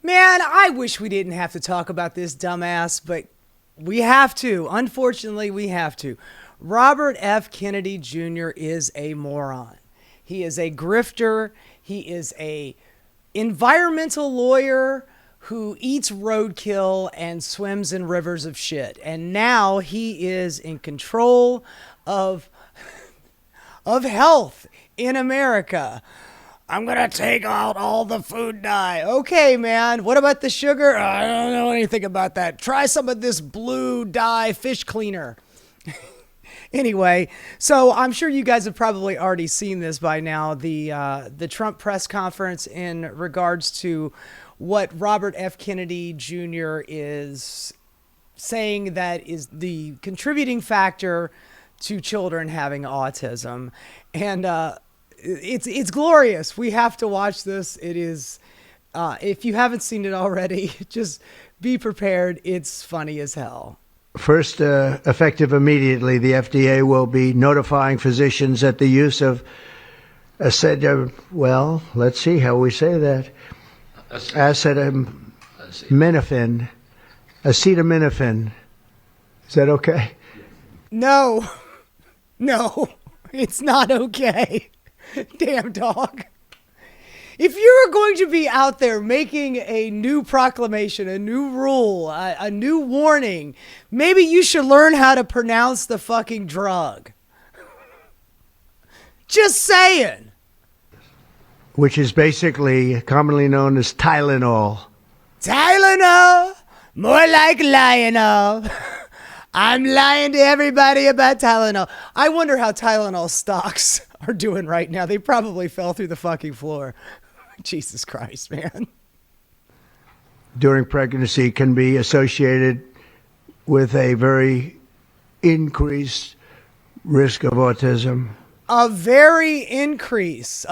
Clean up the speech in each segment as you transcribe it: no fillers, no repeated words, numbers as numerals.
Man, I wish we didn't have to talk about this dumbass, but we have to. Unfortunately, we have to. Robert F. Kennedy Jr. is a moron. He is a grifter. He is a environmental lawyer who eats roadkill and swims in rivers of shit. And now he is in control of health in America. I'm going to take out all the food dye. Okay, man. What about the sugar? I don't know anything about that. Try some of this blue dye fish cleaner. Anyway, so I'm sure you guys have probably already seen this by now. The Trump press conference in regards to what Robert F. Kennedy Jr. is saying that is the contributing factor to children having autism. And it's glorious. We have to watch this. It is, if you haven't seen it already, just be prepared. It's funny as hell. First, effective immediately, the FDA will be notifying physicians that the use of well, let's see how we say that. Acetaminophen. Is that okay? No, it's not okay. Damn dog. If you're going to be out there making a new proclamation, a new rule, a new warning, maybe you should learn how to pronounce the fucking drug. Just saying. Which is basically commonly known as Tylenol. Tylenol, more like Lionel. I'm lying to everybody about Tylenol. I wonder how Tylenol stocks are doing right now. They probably fell through the fucking floor. Jesus Christ, man. During pregnancy can be associated with a very increased risk of autism. A very increase.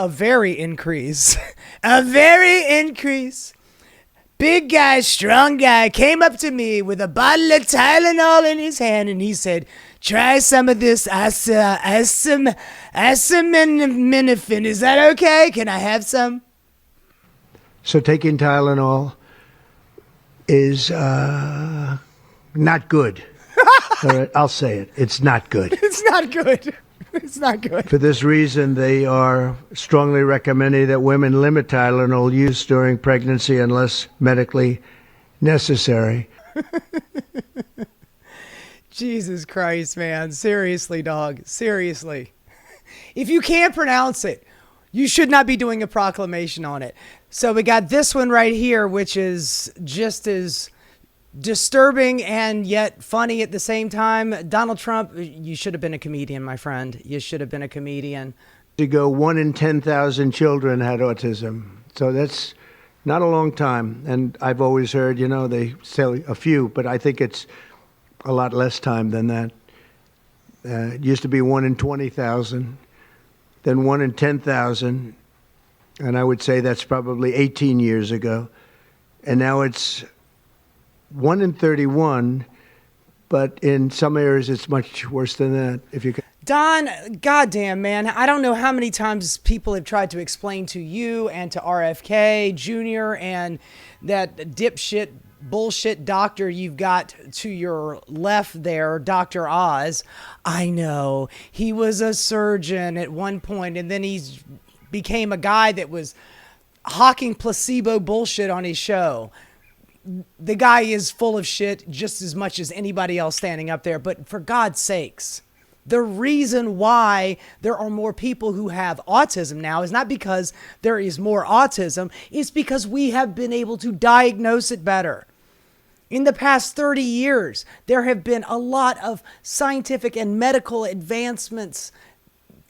Big guy, strong guy came up to me with a bottle of Tylenol in his hand and he said, try some of this acetaminophen. Is that okay? Can I have some? So taking Tylenol is not good. All right, I'll say it. It's not good. It's not good. It's not good. For this reason, they are strongly recommending that women limit Tylenol use during pregnancy unless medically necessary. Jesus Christ, man. Seriously, dog. Seriously. If you can't pronounce it, you should not be doing a proclamation on it. So we got this one right here, which is just as disturbing and yet funny at the same time. Donald Trump, you should have been a comedian, my friend. You should have been a comedian. Ago, 1 in 10,000 children had autism. So that's not a long time. And I've always heard, they say a few, but I think it's a lot less time than that. It used to be 1 in 20,000, then 1 in 10,000. And I would say that's probably 18 years ago. And now it's 1 in 31, but in some areas it's much worse than that. If you can. Don, goddamn, man. I don't know how many times people have tried to explain to you and to RFK Jr. and that dipshit bullshit doctor you've got to your left there, Dr. Oz. I know. He was a surgeon at one point, and then he's became a guy that was hawking placebo bullshit on his show. The guy is full of shit just as much as anybody else standing up there. But for God's sakes, the reason why there are more people who have autism now is not because there is more autism. It's because we have been able to diagnose it better. In the past 30 years, there have been a lot of scientific and medical advancements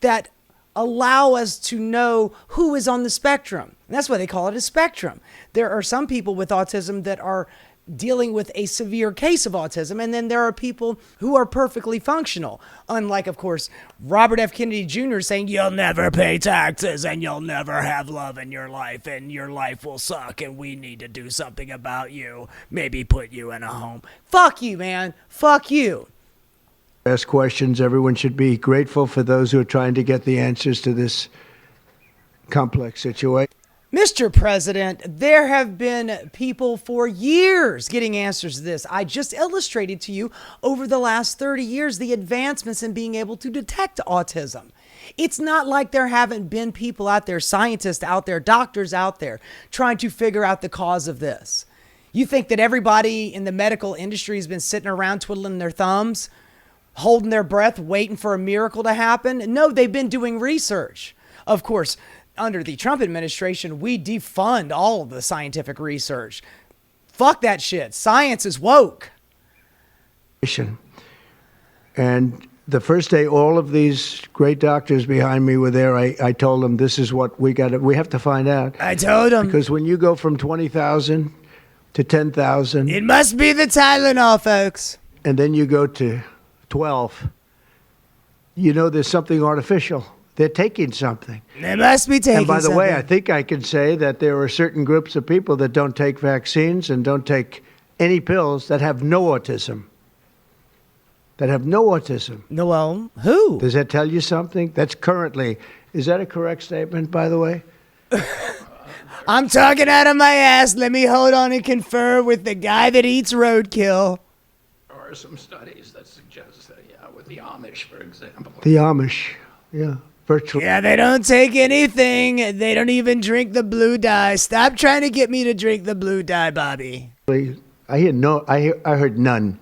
that allow us to know who is on the spectrum. And that's why they call it a spectrum. There are some people with autism that are dealing with a severe case of autism, and then there are people who are perfectly functional. Unlike, of course, Robert F. Kennedy Jr. saying, you'll never pay taxes, and you'll never have love in your life, and your life will suck, and we need to do something about you. Maybe put you in a home. Fuck you, man. Fuck you. Ask questions. Everyone should be grateful for those who are trying to get the answers to this complex situation. Mr. President, there have been people for years getting answers to this. I just illustrated to you over the last 30 years the advancements in being able to detect autism. It's not like there haven't been people out there, scientists out there, doctors out there trying to figure out the cause of this. You think that everybody in the medical industry has been sitting around twiddling their thumbs, holding their breath, waiting for a miracle to happen? No, they've been doing research. Of course, under the Trump administration, we defund all of the scientific research. Fuck that shit. Science is woke. And the first day all of these great doctors behind me were there, I told them, this is what we have to find out. I told them. Because when you go from 20,000 to 10,000. It must be the Tylenol, folks. And then you go to 12. You know there's something artificial. They're taking something. They must be taking something. And by the way, I think I can say that there are certain groups of people that don't take vaccines and don't take any pills that have no autism. That have no autism. No, well, who? Does that tell you something? That's currently, is that a correct statement, by the way? I'm talking out of my ass. Let me hold on and confer with the guy that eats roadkill. There are some studies that suggest that, yeah, with the Amish, for example. The Amish, yeah. Virtually. Yeah, they don't take anything. They don't even drink the blue dye. Stop trying to get me to drink the blue dye, Bobby. I heard none.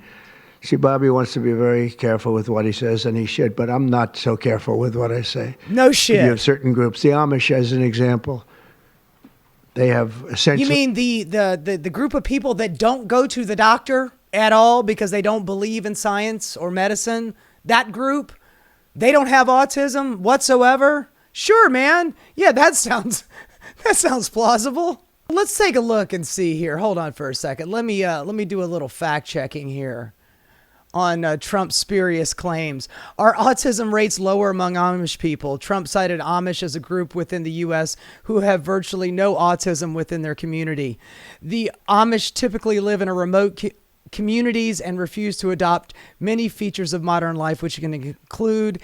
See, Bobby wants to be very careful with what he says, and he should, but I'm not so careful with what I say. No shit. You have certain groups. The Amish, as an example, they have essentially... You mean the group of people that don't go to the doctor at all because they don't believe in science or medicine? That group? They don't have autism whatsoever? Sure, man. Yeah, that sounds plausible. Let's take a look and see here. Hold on for a second. Let me do a little fact checking here on Trump's spurious claims. Are autism rates lower among Amish people? Trump cited Amish as a group within the U.S. who have virtually no autism within their community. The Amish typically live in a remote communities and refuse to adopt many features of modern life, which can include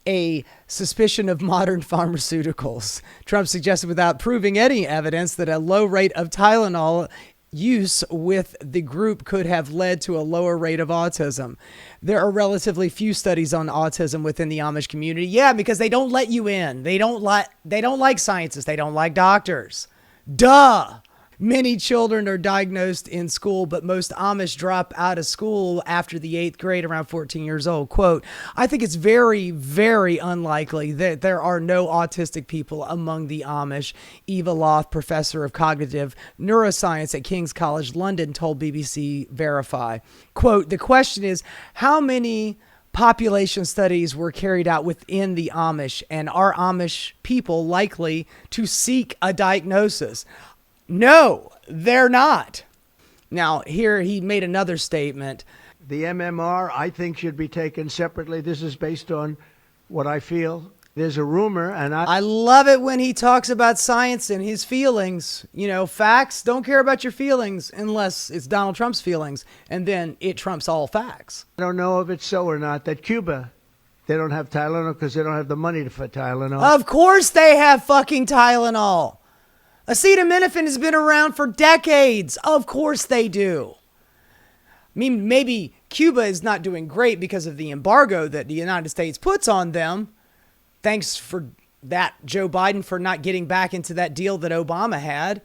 a suspicion of modern pharmaceuticals. Trump suggested without proving any evidence that a low rate of Tylenol use with the group could have led to a lower rate of autism. There are relatively few studies on autism within the Amish community. Yeah, because they don't let you in. They don't like scientists. They don't like doctors. Duh. Many children are diagnosed in school, but most Amish drop out of school after the 8th grade, around 14 years old. Quote, I think it's very, very unlikely that there are no autistic people among the Amish. Eva Loth, professor of cognitive neuroscience at King's College London, told BBC Verify. Quote, the question is, how many population studies were carried out within the Amish, and are Amish people likely to seek a diagnosis? No, they're not. Now, here he made another statement. The MMR, I think, should be taken separately. This is based on what I feel. There's a rumor, and I love it when he talks about science and his feelings. You know, facts, don't care about your feelings unless it's Donald Trump's feelings, and then it trumps all facts. I don't know if it's so or not that Cuba, they don't have Tylenol because they don't have the money for Tylenol. Of course they have fucking Tylenol. Acetaminophen has been around for decades. Of course they do. I mean, maybe Cuba is not doing great because of the embargo that the United States puts on them. Thanks for that, Joe Biden, for not getting back into that deal that Obama had.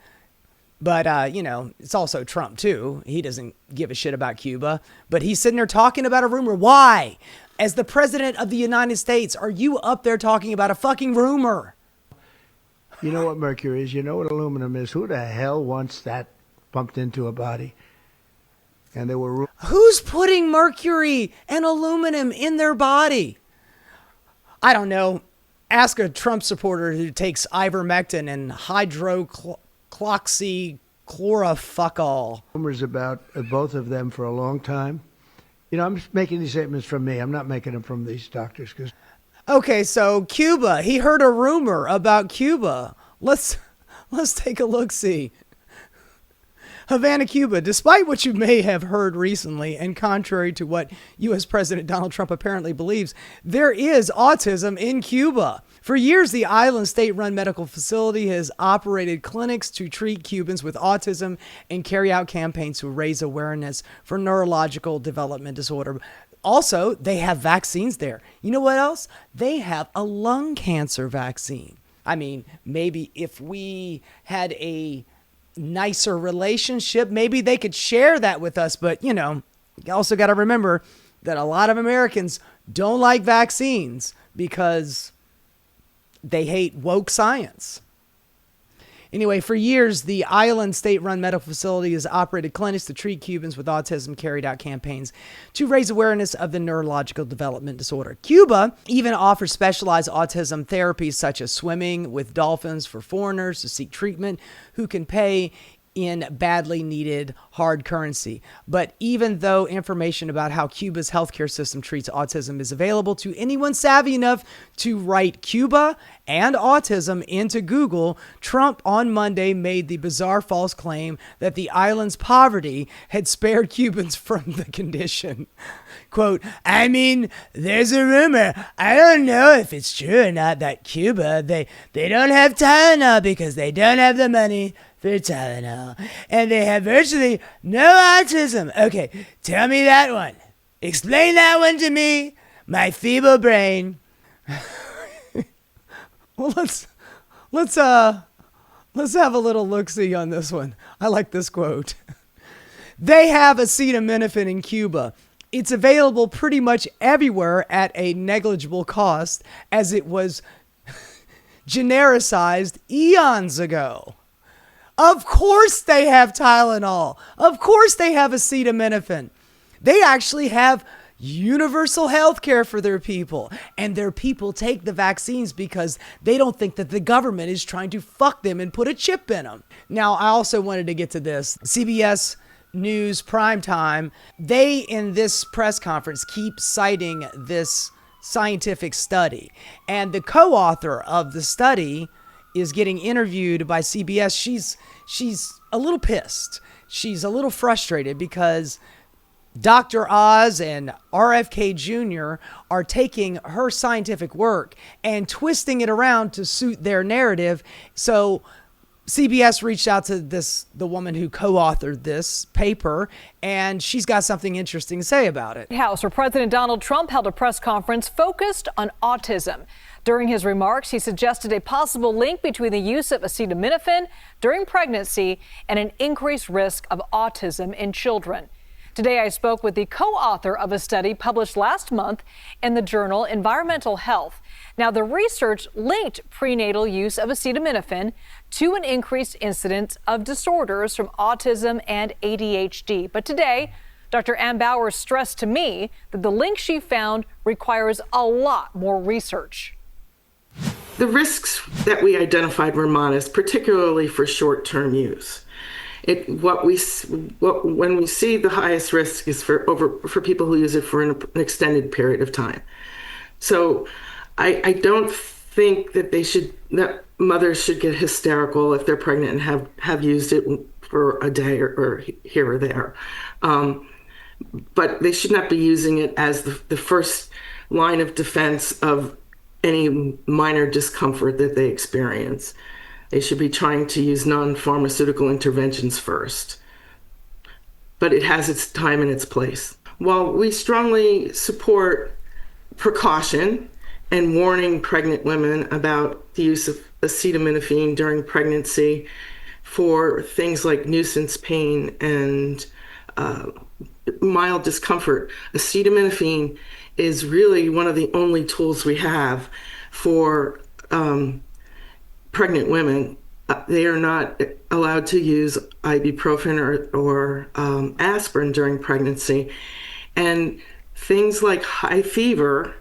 But, you know, it's also Trump, too. He doesn't give a shit about Cuba. But he's sitting there talking about a rumor. Why? As the president of the United States, are you up there talking about a fucking rumor? You know what mercury is. You know what aluminum is. Who the hell wants that pumped into a body? And there were... Who's putting mercury and aluminum in their body? I don't know. Ask a Trump supporter who takes ivermectin and hydroxychlorofuckall. Rumors about both of them for a long time. You know, I'm just making these statements from me. I'm not making them from these doctors because... Okay, so Cuba. He heard a rumor about Cuba. Let's take a look-see. Havana, Cuba. Despite what you may have heard recently, and contrary to what U.S. President Donald Trump apparently believes, there is autism in Cuba. For years, the island state-run medical facility has operated clinics to treat Cubans with autism and carry out campaigns to raise awareness for neurological development disorder. Also, they have vaccines there. You know what else? They have a lung cancer vaccine. I mean, maybe if we had a nicer relationship, maybe they could share that with us. But, you also got to remember that a lot of Americans don't like vaccines because they hate woke science. Anyway, for years, the island state-run medical facility has operated clinics to treat Cubans with autism, carried out campaigns to raise awareness of the neurological development disorder. Cuba even offers specialized autism therapies such as swimming with dolphins for foreigners to seek treatment who can pay in badly needed hard currency. But even though information about how Cuba's healthcare system treats autism is available to anyone savvy enough to write Cuba and autism into Google, Trump on Monday made the bizarre false claim that the island's poverty had spared Cubans from the condition. Quote, I mean, there's a rumor. I don't know if it's true or not that Cuba, they don't have Tylenol because they don't have the money for Tylenol. And they have virtually no autism. Okay, tell me that one. Explain that one to me, my feeble brain. Well, let's have a little look-see on this one. I like this quote. They have acetaminophen in Cuba. It's available pretty much everywhere at a negligible cost, as it was genericized eons ago. Of course they have Tylenol. Of course they have acetaminophen. They actually have universal health care for their people. And their people take the vaccines because they don't think that the government is trying to fuck them and put a chip in them. Now, I also wanted to get to this. CBS News Primetime, they in this press conference keep citing this scientific study. And the co-author of the study is getting interviewed by CBS. She's a little pissed. She's a little frustrated because Dr. Oz and RFK Jr. are taking her scientific work and twisting it around to suit their narrative. So CBS reached out to the woman who co-authored this paper, and she's got something interesting to say about it. House, where President Donald Trump held a press conference focused on autism. During his remarks, he suggested a possible link between the use of acetaminophen during pregnancy and an increased risk of autism in children. Today, I spoke with the co-author of a study published last month in the journal Environmental Health. Now, the research linked prenatal use of acetaminophen to an increased incidence of disorders from autism and ADHD. But today, Dr. Ann Bauer stressed to me that the link she found requires a lot more research. The risks that we identified were modest, particularly for short-term use. When we see the highest risk is for people who use it for an extended period of time. So I don't think that mothers should get hysterical if they're pregnant and have used it for a day or here or there. But they should not be using it as the first line of defense of any minor discomfort that they experience. They should be trying to use non-pharmaceutical interventions first. But it has its time and its place. While we strongly support precaution and warning pregnant women about the use of acetaminophen during pregnancy for things like nuisance pain and mild discomfort, acetaminophen is really one of the only tools we have for pregnant women. They are not allowed to use ibuprofen or aspirin during pregnancy. And things like high fever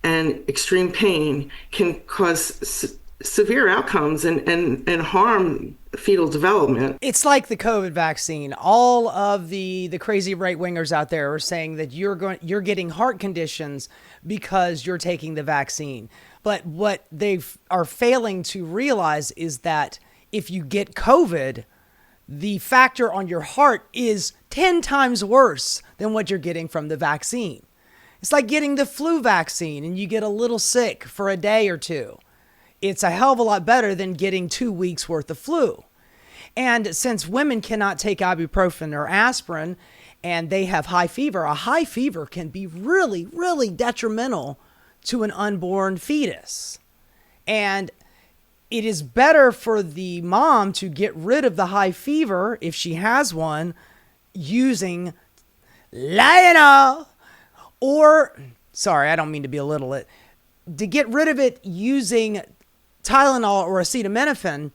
and extreme pain can cause severe outcomes and harm fetal development. It's like the COVID vaccine. All of the crazy right-wingers out there are saying that you're getting heart conditions because you're taking the vaccine. But what they are failing to realize is that if you get COVID, the factor on your heart is 10 times worse than what you're getting from the vaccine. It's like getting the flu vaccine and you get a little sick for a day or two. It's a hell of a lot better than getting 2 weeks worth of flu. And since women cannot take ibuprofen or aspirin and they have high fever, a high fever can be really, really detrimental to an unborn fetus. And it is better for the mom to get rid of the high fever, if she has one, using Tylenol. Or, sorry, I don't mean to belittle it, to get rid of it using Tylenol or acetaminophen,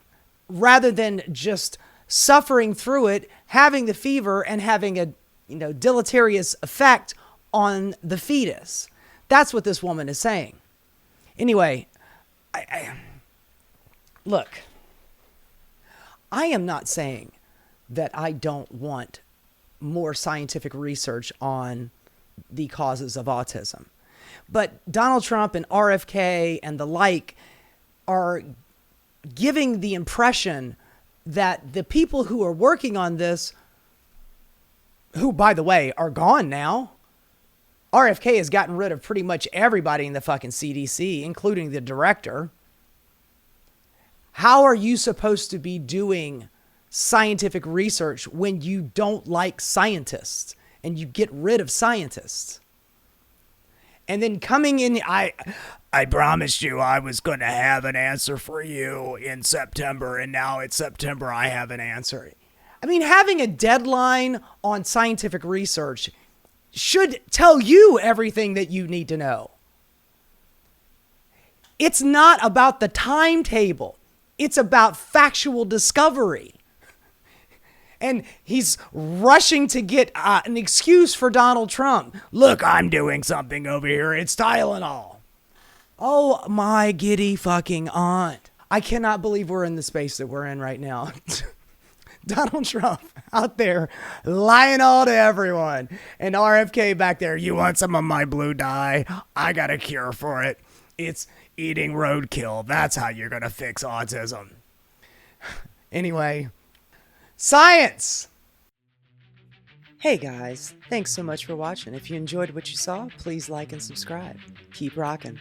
rather than just suffering through it, having the fever, and having a deleterious effect on the fetus. That's what this woman is saying. Anyway, look, I am not saying that I don't want more scientific research on the causes of autism. But Donald Trump and RFK and the like are giving the impression that the people who are working on this, who, by the way, are gone now. RFK has gotten rid of pretty much everybody in the fucking CDC, including the director. How are you supposed to be doing scientific research when you don't like scientists and you get rid of scientists? And then coming in, I promised you I was going to have an answer for you in September, and now it's September, I have an answer. I mean, having a deadline on scientific research should tell you everything that you need to know. It's not about the timetable. It's about factual discovery. And he's rushing to get an excuse for Donald Trump. Look, I'm doing something over here. It's Tylenol. Oh, my giddy fucking aunt. I cannot believe we're in the space that we're in right now. Donald Trump out there lying all to everyone. And RFK back there, you want some of my blue dye? I got a cure for it. It's eating roadkill. That's how you're going to fix autism. Anyway, science! Hey guys, thanks so much for watching. If you enjoyed what you saw, please like and subscribe. Keep rocking.